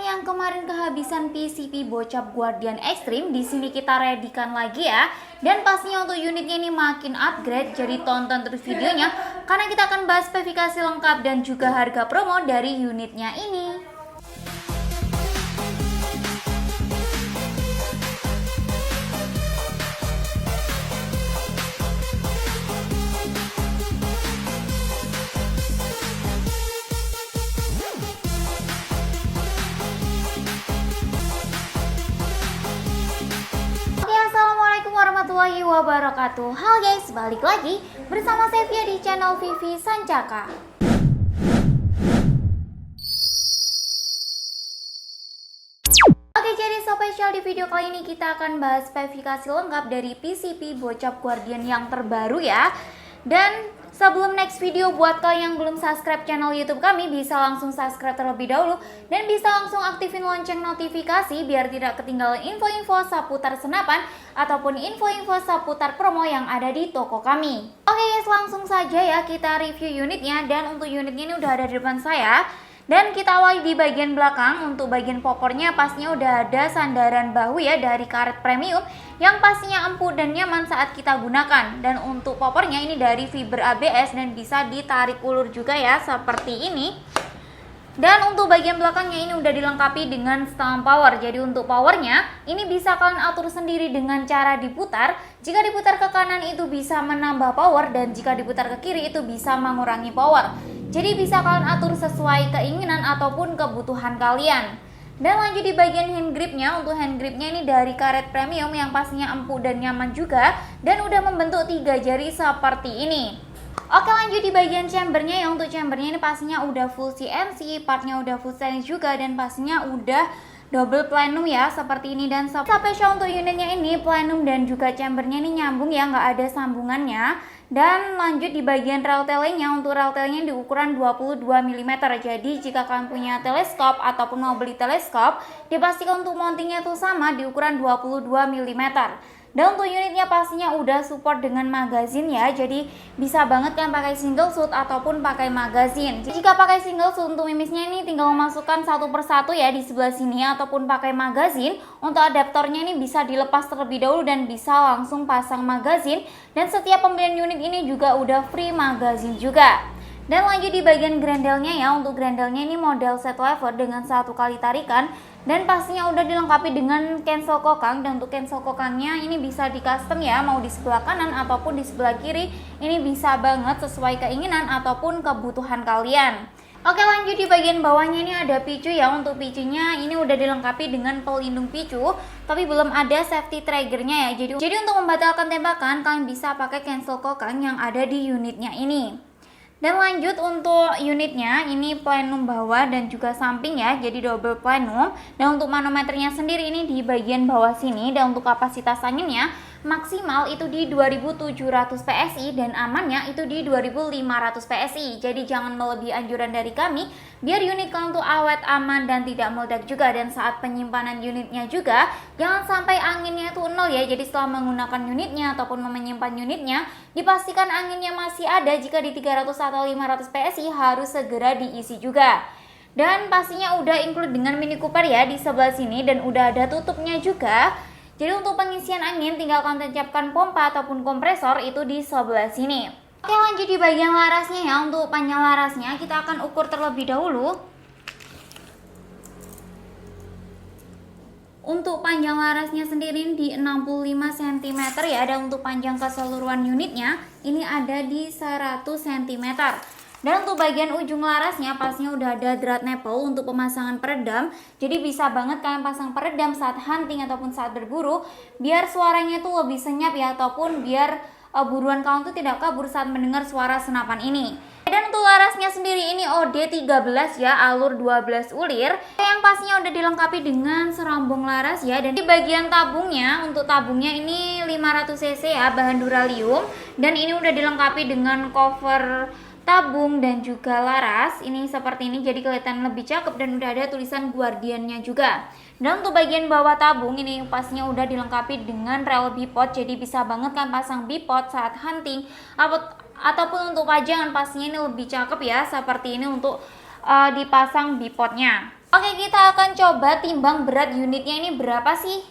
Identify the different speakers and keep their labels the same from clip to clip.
Speaker 1: yang kemarin kehabisan PCP Bocap Guardian Extreme, di sini kita readykan lagi ya. Dan pastinya untuk unitnya ini makin upgrade, jadi tonton terus videonya karena kita akan bahas spesifikasi lengkap dan juga harga promo dari unitnya ini. Warahmatullahi wabarakatuh. Halo guys, balik lagi bersama saya Via di channel Vivi Sancaka. Oke, jadi spesial di video kali ini kita akan bahas spesifikasi lengkap dari PCP Bocap Guardian yang terbaru ya. Dan sebelum next video, buat kalian yang belum subscribe channel YouTube kami, bisa langsung subscribe terlebih dahulu dan bisa langsung aktifin lonceng notifikasi biar tidak ketinggalan info-info seputar senapan ataupun info-info seputar promo yang ada di toko kami. Oke guys, langsung saja ya kita review unitnya. Dan untuk unitnya ini udah ada di depan saya. Dan kita awali di bagian belakang. Untuk bagian popornya pastinya udah ada sandaran bahu ya dari karet premium yang pastinya empuk dan nyaman saat kita gunakan. Dan untuk popornya ini dari fiber ABS dan bisa ditarik ulur juga ya seperti ini. Dan untuk bagian belakangnya ini udah dilengkapi dengan stang power. Jadi untuk powernya ini bisa kalian atur sendiri dengan cara diputar. Jika diputar ke kanan itu bisa menambah power, dan jika diputar ke kiri itu bisa mengurangi power. Jadi bisa kalian atur sesuai keinginan ataupun kebutuhan kalian. Dan lanjut di bagian hand gripnya. Untuk hand gripnya ini dari karet premium yang pastinya empuk dan nyaman juga, dan udah membentuk 3 jari seperti ini. Oke, lanjut di bagian chambernya ya. Untuk chambernya ini pastinya udah full CNC, partnya udah full stainless juga, dan pastinya udah double plenum ya seperti ini. Dan spesial untuk unitnya ini plenum dan juga chambernya ini nyambung ya, nggak ada sambungannya. Dan lanjut di bagian rel telenya. Untuk rel telenya di ukuran 22 mm. Jadi jika kalian punya teleskop ataupun mau beli teleskop, dipastikan untuk mountingnya tuh sama di ukuran 22 mm. Dan untuk unitnya pastinya udah support dengan magazine ya. Jadi bisa banget kan pakai single shoot ataupun pakai magazine. Jika pakai single shoot, untuk mimisnya ini tinggal memasukkan satu persatu ya di sebelah sini, ataupun pakai magazine. Untuk adaptornya ini bisa dilepas terlebih dahulu dan bisa langsung pasang magazine. Dan setiap pembelian unit ini juga udah free magazine juga. Dan lanjut di bagian grendelnya ya. Untuk grendelnya ini model set lever dengan 1 kali tarikan. Dan pastinya udah dilengkapi dengan cancel kokang. Dan untuk cancel kokangnya ini bisa di custom ya, mau di sebelah kanan ataupun di sebelah kiri. Ini bisa banget sesuai keinginan ataupun kebutuhan kalian. Oke, lanjut di bagian bawahnya ini ada picu ya. Untuk picunya ini udah dilengkapi dengan pelindung picu, tapi belum ada safety triggernya ya. Jadi untuk membatalkan tembakan kalian bisa pakai cancel kokang yang ada di unitnya ini. Dan lanjut untuk unitnya ini plenum bawah dan juga samping ya, jadi double plenum. Dan untuk manometernya sendiri ini di bagian bawah sini. Dan untuk kapasitas anginnya maksimal itu di 2700 PSI dan amannya itu di 2500 PSI. Jadi jangan melebihi anjuran dari kami biar unit kalian tuh awet, aman, dan tidak meledak juga. Dan saat penyimpanan unitnya juga jangan sampai anginnya itu nol ya. Jadi setelah menggunakan unitnya ataupun menyimpan unitnya, dipastikan anginnya masih ada. Jika di 300 atau 500 PSI harus segera diisi juga. Dan pastinya udah include dengan Mini Cooper ya di sebelah sini, dan udah ada tutupnya juga. Jadi untuk pengisian angin tinggal kalian tancapkan pompa ataupun kompresor itu di sebelah sini. Oke, lanjut di bagian larasnya ya. Untuk panjang larasnya kita akan ukur terlebih dahulu. Untuk panjang larasnya sendiri di 65 cm ya. Dan untuk panjang keseluruhan unitnya ini ada di 100 cm. Dan untuk bagian ujung larasnya pastinya udah ada drat nipple untuk pemasangan peredam. Jadi bisa banget kalian pasang peredam saat hunting ataupun saat berburu, biar suaranya tuh lebih senyap ya, ataupun biar buruan kalian tuh tidak kabur saat mendengar suara senapan ini. Dan untuk larasnya sendiri ini OD13 ya, alur 12 ulir yang pastinya udah dilengkapi dengan serambung laras ya. Dan di bagian tabungnya, untuk tabungnya ini 500 cc ya, bahan duralium. Dan ini udah dilengkapi dengan cover tabung dan juga laras ini seperti ini, jadi kelihatan lebih cakep. Dan udah ada tulisan Guardiannya juga. Dan untuk bagian bawah tabung ini pastinya udah dilengkapi dengan rel bipod, jadi bisa banget kan pasang bipod saat hunting ataupun untuk pajangan. Pastinya ini lebih cakep ya seperti ini untuk dipasang bipodnya. Oke, kita akan coba timbang berat unitnya ini berapa sih?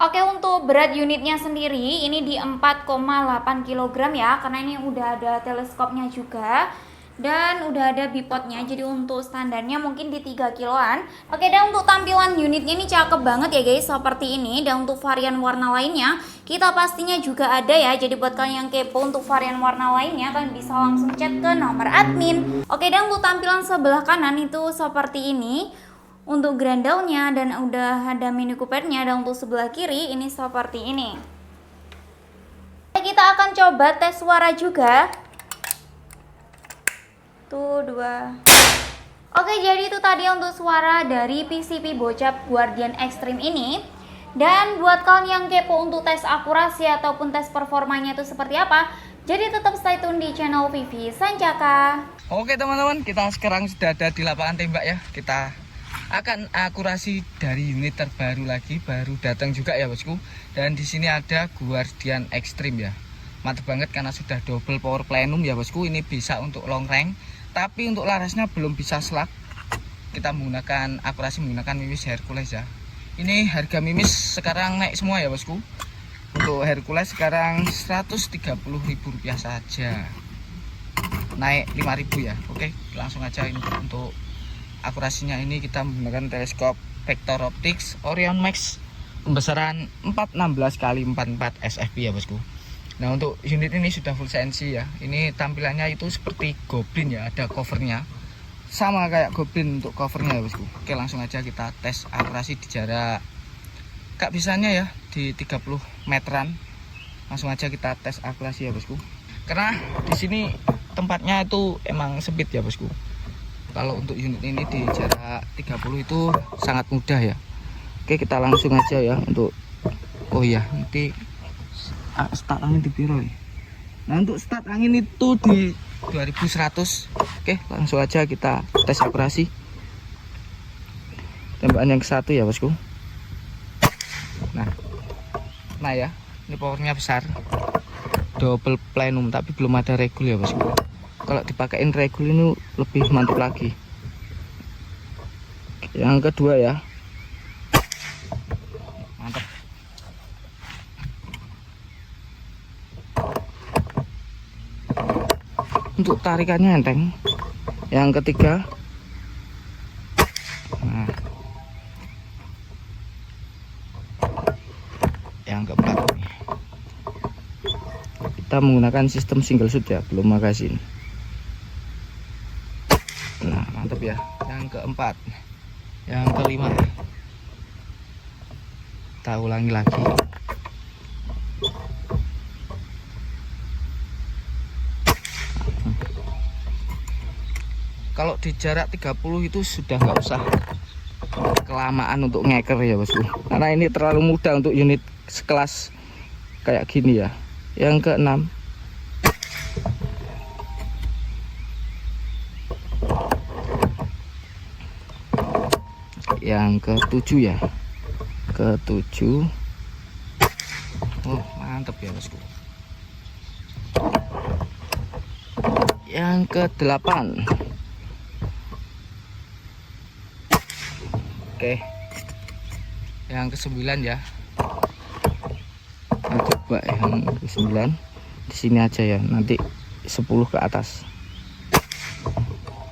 Speaker 1: Oke, untuk berat unitnya sendiri ini di 4,8 kg ya, karena ini udah ada teleskopnya juga dan udah ada bipodnya, jadi untuk standarnya mungkin di 3 kiloan. Oke, dan untuk tampilan unitnya ini cakep banget ya guys, seperti ini. Dan untuk varian warna lainnya kita pastinya juga ada ya, jadi buat kalian yang kepo untuk varian warna lainnya kalian bisa langsung chat ke nomor admin. Oke, dan untuk tampilan sebelah kanan itu seperti ini untuk grendelnya, dan udah ada Mini Coopernya. Dan untuk sebelah kiri ini seperti ini. Kita akan coba tes suara juga. Tuh, 2. Oke, jadi itu tadi untuk suara dari PCP Bocap Guardian Extreme ini. Dan buat kalian yang kepo untuk tes akurasi ataupun tes performanya itu seperti apa, jadi tetap stay tune di channel Vivi Sancaka.
Speaker 2: Oke teman-teman, kita sekarang sudah ada di lapangan tembak ya. Kita akan akurasi dari unit terbaru lagi, baru datang juga ya bosku. Dan di sini ada Guardian Extreme ya. Mantap banget karena sudah double power plenum ya bosku. Ini bisa untuk long range, tapi untuk larasnya belum bisa slug. Kita menggunakan akurasi menggunakan Mimis Hercules ya. Ini harga Mimis sekarang naik semua ya bosku. Untuk Hercules sekarang Rp130.000 saja, naik 5.000 ya. Oke, langsung aja. Ini untuk akurasinya ini kita menggunakan teleskop Vector Optics Orion Max pembesaran 416 x 44 SFP ya bosku. Nah, untuk unit ini sudah full CNC ya. Ini tampilannya itu seperti Goblin ya, ada covernya sama kayak Goblin untuk covernya ya bosku. Oke, langsung aja kita tes akurasi di jarak gak bisanya ya, di 30 meteran. Langsung aja kita tes akurasi ya bosku, karena di sini tempatnya itu emang sempit ya bosku. Kalau untuk unit ini di jarak 30 itu sangat mudah ya. Oke, kita langsung aja ya untuk, oh ya, nanti start angin di piro ya. Nah, untuk start angin itu di 2100. Oke, langsung aja kita tes akurasi tembakan yang ke-1 ya bosku. Nah ya, ini powernya besar, double plenum, tapi belum ada regul ya bosku. Kalau dipakein regul ini lebih mantap lagi. Yang kedua ya, mantap. Untuk tarikannya enteng. Yang ketiga, nah, yang keempat, kita menggunakan sistem single shoot ya, belum magazine. Nah, mantap ya. Yang keempat, yang kelima, kita ulangi lagi. Kalau di jarak 30 itu sudah nggak usah kelamaan untuk ngeker ya bosku, karena ini terlalu mudah untuk unit sekelas kayak gini ya. Yang keenam, yang ketujuh ya, ketujuh. Oh, mantap ya bosku. Yang kedelapan. Oke, yang ke-9 ya. Nah, coba yang ke-9 di sini aja ya, nanti 10 ke atas.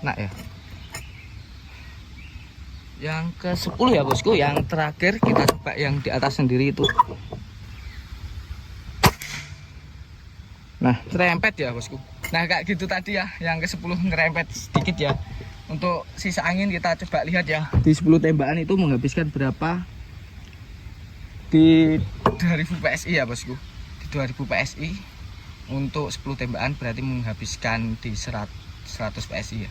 Speaker 2: Nah ya, yang ke-10 ya bosku. Yang terakhir kita coba yang di atas sendiri itu. Nah, ngerempet ya bosku. Nah, kayak gitu tadi ya, yang ke-10 ngerempet sedikit ya. Untuk sisa angin kita coba lihat ya, di 10 tembakan itu menghabiskan berapa di 2000 PSI ya bosku. Di 2000 PSI untuk 10 tembakan berarti menghabiskan di 100 PSI ya.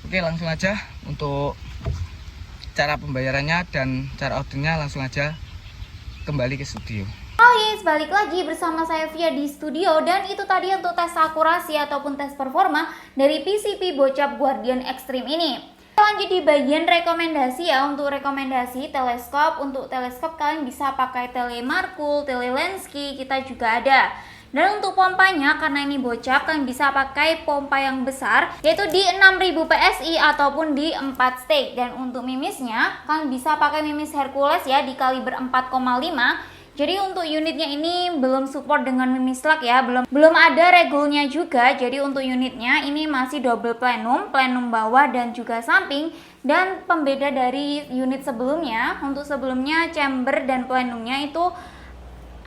Speaker 2: Oke, langsung aja untuk cara pembayarannya dan cara ordernya, langsung aja kembali ke studio.
Speaker 1: Oh yes, balik lagi bersama saya Via di studio. Dan itu tadi untuk tes akurasi ataupun tes performa dari PCP Bocap Guardian Extreme ini. Lanjut di bagian rekomendasi ya. Untuk rekomendasi teleskop, untuk teleskop kalian bisa pakai Telemarkul, Telelensky, kita juga ada. Dan untuk pompanya, karena ini bocap, kalian bisa pakai pompa yang besar, yaitu di 6000 PSI ataupun di 4 stake. Dan untuk mimisnya, kalian bisa pakai mimis Hercules ya, di kaliber 4,5. Jadi untuk unitnya ini belum support dengan mimis lak ya, belum ada regulnya juga. Jadi untuk unitnya ini masih double plenum bawah dan juga samping. Dan pembeda dari unit sebelumnya, untuk sebelumnya chamber dan plenumnya itu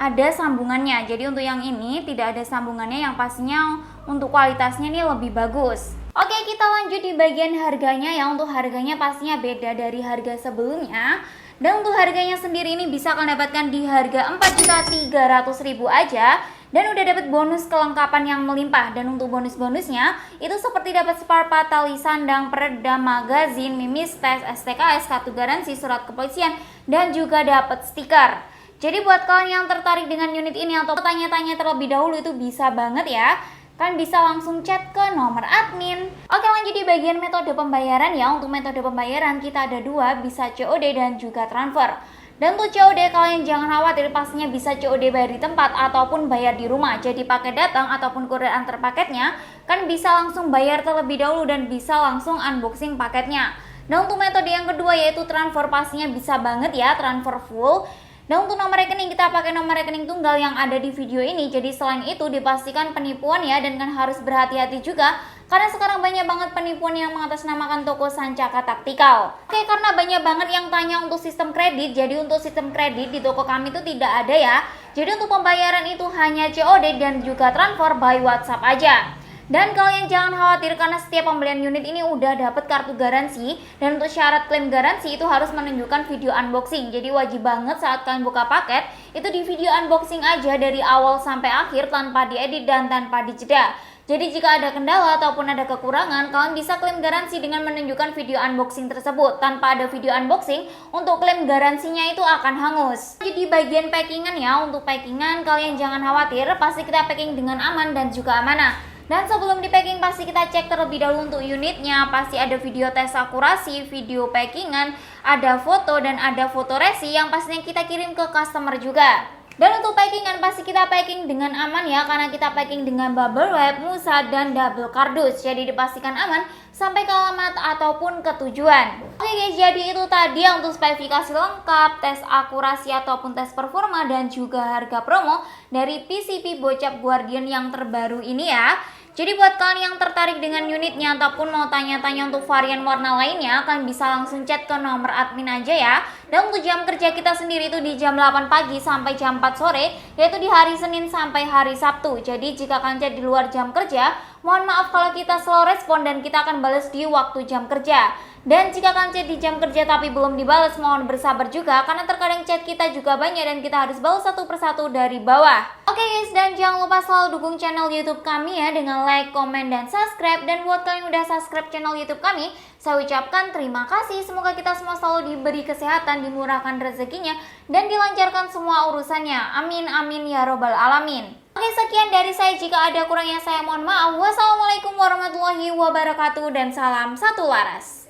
Speaker 1: ada sambungannya. Jadi untuk yang ini tidak ada sambungannya, yang pastinya untuk kualitasnya ini lebih bagus. Oke, kita lanjut di bagian harganya ya. Untuk harganya pastinya beda dari harga sebelumnya. Dan untuk harganya sendiri ini bisa kalian dapatkan di harga 4.300.000 aja. Dan udah dapat bonus kelengkapan yang melimpah. Dan untuk bonus-bonusnya itu seperti dapat spare part, tali sandang, peredam, magazin, mimis, tes, STKS, kartu garansi, surat kepolisian, dan juga dapat stiker. Jadi buat kalian yang tertarik dengan unit ini atau tanya-tanya terlebih dahulu itu bisa banget ya. Kalian bisa langsung chat ke nomor admin. Oke, lanjut di bagian metode pembayaran ya. Untuk metode pembayaran kita ada dua, bisa COD dan juga transfer. Dan untuk COD kalian jangan khawatir, pastinya bisa COD bayar di tempat ataupun bayar di rumah. Jadi paket datang ataupun kurir antar paketnya, kan bisa langsung bayar terlebih dahulu dan bisa langsung unboxing paketnya. Dan untuk metode yang kedua yaitu transfer, pastinya bisa banget ya, transfer full. Dan untuk nomor rekening kita pakai nomor rekening tunggal yang ada di video ini. Jadi selain itu dipastikan penipuan ya, dan kan harus berhati-hati juga karena sekarang banyak banget penipuan yang mengatasnamakan toko Sancaka Taktikal. Oke, karena banyak banget yang tanya untuk sistem kredit. Jadi untuk sistem kredit di toko kami itu tidak ada ya. Jadi untuk pembayaran itu hanya COD dan juga transfer by WhatsApp aja. Dan kalian jangan khawatir karena setiap pembelian unit ini udah dapat kartu garansi. Dan untuk syarat klaim garansi itu harus menunjukkan video unboxing. Jadi wajib banget saat kalian buka paket itu di video unboxing aja dari awal sampai akhir tanpa diedit dan tanpa dijeda. Jadi jika ada kendala ataupun ada kekurangan, kalian bisa klaim garansi dengan menunjukkan video unboxing tersebut. Tanpa ada video unboxing, untuk klaim garansinya itu akan hangus. Jadi bagian packingan ya, untuk packingan kalian jangan khawatir, pasti kita packing dengan aman dan juga amanah. Dan sebelum di packing pasti kita cek terlebih dahulu untuk unitnya. Pasti ada video tes akurasi, video packingan, ada foto dan ada foto resi yang pastinya kita kirim ke customer juga. Dan untuk packingan pasti kita packing dengan aman ya, karena kita packing dengan bubble wrap, musa, dan double kardus. Jadi dipastikan aman sampai ke alamat ataupun ke tujuan. Oke guys, jadi itu tadi untuk spesifikasi lengkap, tes akurasi ataupun tes performa dan juga harga promo dari PCP Bocap Guardian yang terbaru ini ya. Jadi buat kalian yang tertarik dengan unitnya ataupun mau tanya-tanya untuk varian warna lainnya, kalian bisa langsung chat ke nomor admin aja ya. Dan untuk jam kerja kita sendiri itu di jam 8 pagi sampai jam 4 sore, yaitu di hari Senin sampai hari Sabtu. Jadi jika kalian chat di luar jam kerja, mohon maaf kalau kita slow respon dan kita akan balas di waktu jam kerja. Dan jika kalian chat di jam kerja tapi belum dibalas, mohon bersabar juga karena terkadang chat kita juga banyak dan kita harus balas satu persatu dari bawah. Oke guys, dan jangan lupa selalu dukung channel YouTube kami ya dengan like, komen, dan subscribe. Dan buat kalian yang udah subscribe channel YouTube kami, saya ucapkan terima kasih. Semoga kita semua selalu diberi kesehatan, dimurahkan rezekinya, dan dilancarkan semua urusannya. Amin amin ya robbal alamin. Oke, sekian dari saya. Jika ada kurangnya saya mohon maaf. Wassalamualaikum warahmatullahi wabarakatuh dan salam satu laras.